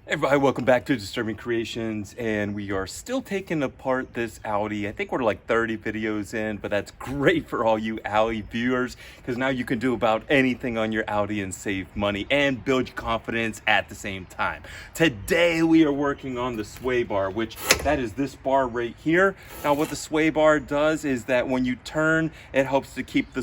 Everybody, welcome back to Disturbing Creations, and we are still taking apart this Audi. I think we're like 30 videos in, but that's great for all you Audi viewers because now you can do about anything on your Audi and save money and build your confidence at the same time. Today we are working on the sway bar, which that is this bar right here. Now what the sway bar does is that when you turn, it helps to keep the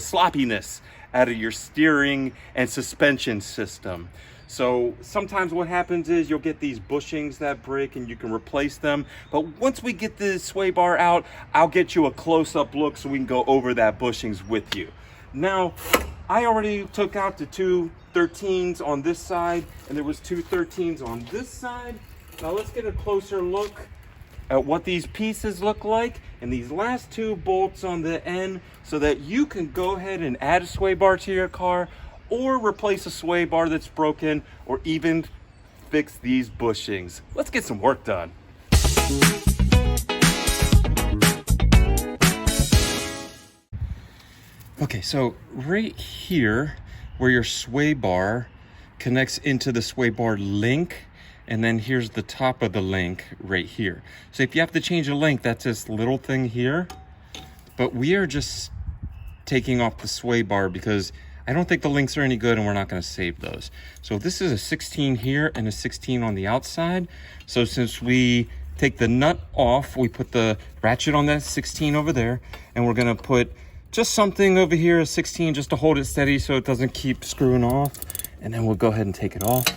sloppiness out of your steering and suspension system. So sometimes what happens is you'll get these bushings that break and you can replace them. But once we get the sway bar out, I'll get you a close-up look so we can go over that bushings with you. Now, I already took out the two 13s on this side and there was two 13s on this side. Now let's get a closer look at what these pieces look like and these last two bolts on the end so that you can go ahead and add a sway bar to your car or replace a sway bar that's broken, or even fix these bushings. Let's get some work done. Okay, so right here where your sway bar connects into the sway bar link, and then here's the top of the link right here. So if you have to change a link, that's this little thing here. But we are just taking off the sway bar because I don't think the links are any good and we're not going to save those. So this is a 16 here and a 16 on the outside. So since we take the nut off, we put the ratchet on that 16 over there, and we're going to put just something over here, a 16, just to hold it steady so it doesn't keep screwing off. And then we'll go ahead and take it off.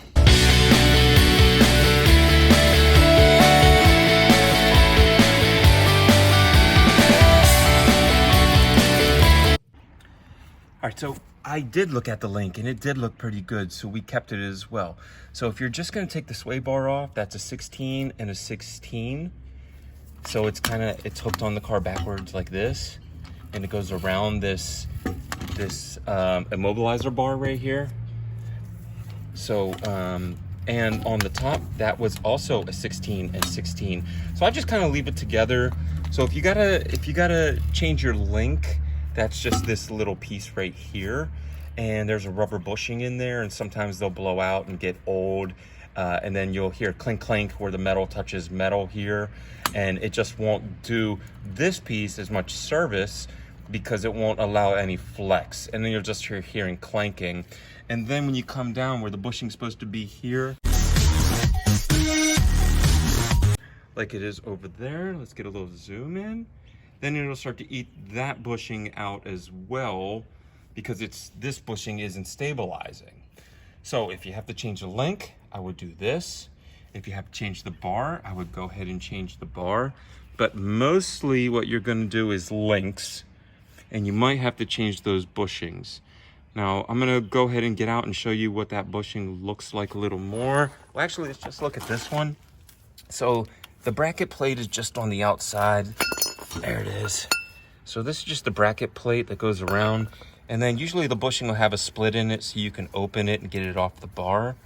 All right, so I did look at the link and it did look pretty good, so we kept it as well. So if you're just gonna take the sway bar off, that's a 16 and a 16. So it's hooked on the car backwards like this, and it goes around this immobilizer bar right here. So, and on the top, that was also a 16 and 16. So I just kind of leave it together. So if you gotta change your link, that's just this little piece right here, and there's a rubber bushing in there, and sometimes they'll blow out and get old, and then you'll hear clink clink where the metal touches metal here, and it just won't do this piece as much service because it won't allow any flex, and then you'll just hear hearing clanking. And then when you come down where the bushing's supposed to be here, like it is over there, let's get a little zoom in. Then it'll start to eat that bushing out as well because this bushing isn't stabilizing. So if you have to change the link, I would do this. If you have to change the bar, I would go ahead and change the bar. But mostly what you're gonna do is links, and you might have to change those bushings. Now, I'm gonna go ahead and get out and show you what that bushing looks like a little more. Well, actually, let's just look at this one. So the bracket plate is just on the outside. There it is. So this is just the bracket plate that goes around, and then usually the bushing will have a split in it so you can open it and get it off the bar.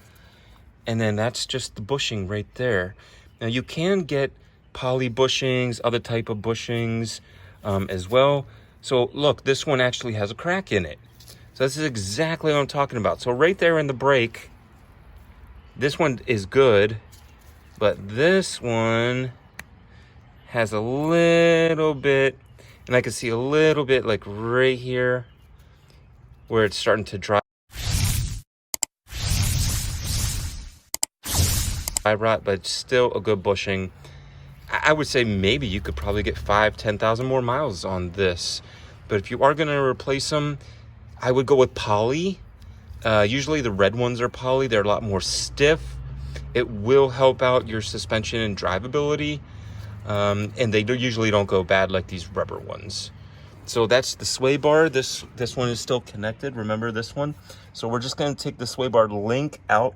And then that's just the bushing right there. Now you can get poly bushings, other type of bushings as well. So look, this one actually has a crack in it. So this is exactly what I'm talking about. So right there in the brake, this one is good, but this one has a little bit, and I can see a little bit like right here where it's starting to dry rot, but it's still a good bushing. I would say maybe you could probably get 5,000-10,000 more miles on this. But if you are going to replace them, I would go with poly. Usually the red ones are poly. They're a lot more stiff. It will help out your suspension and drivability. And they usually don't go bad like these rubber ones. So that's the sway bar. This one is still connected. Remember this one? So we're just going to take the sway bar link out,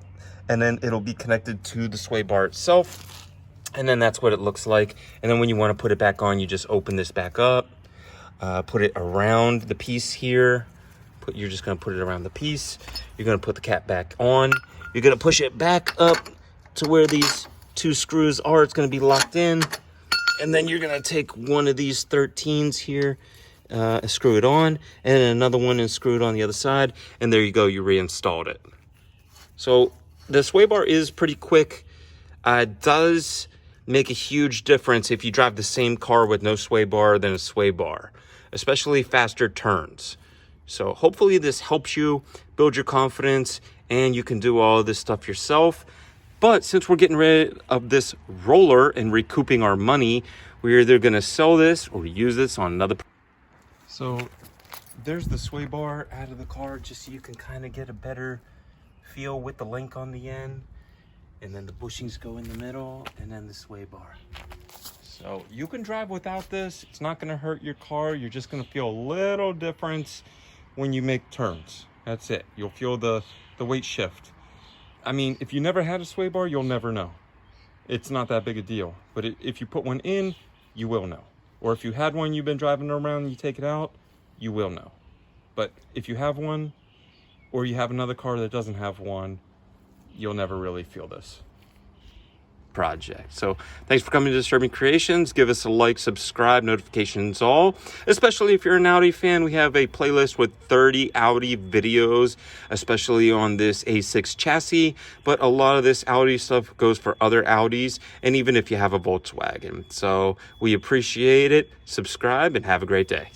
and then it'll be connected to the sway bar itself. And then that's what it looks like. And then when you want to put it back on, you just open this back up, put it around the piece here. You're just going to put it around the piece. You're going to put the cap back on. You're going to push it back up to where these two screws are. It's going to be locked in. And then you're going to take one of these 13s here, screw it on, and another one and screw it on the other side. And there you go, you reinstalled it. So The sway bar is pretty quick. It does make a huge difference if you drive the same car with no sway bar than a sway bar, especially faster turns. So hopefully this helps you build your confidence and you can do all of this stuff yourself. But since we're getting rid of this roller and recouping our money, we're either gonna sell this or use this on another. So there's the sway bar out of the car, just so you can kind of get a better feel with the link on the end. And then the bushings go in the middle, and then the sway bar. So you can drive without this. It's not gonna hurt your car. You're just gonna feel a little difference when you make turns. That's it. You'll feel the weight shift. I mean, if you never had a sway bar, you'll never know. It's not that big a deal. But if you put one in, you will know. Or if you had one, you've been driving around and you take it out, you will know. But if you have one, or you have another car that doesn't have one, you'll never really feel this project. So thanks for coming to Disturbing Kreationz. Give us a like, subscribe, notifications all. Especially if you're an Audi fan, we have a playlist with 30 Audi videos, especially on this A6 chassis. But a lot of this Audi stuff goes for other Audis, and even if you have a Volkswagen. So we appreciate it. Subscribe and have a great day.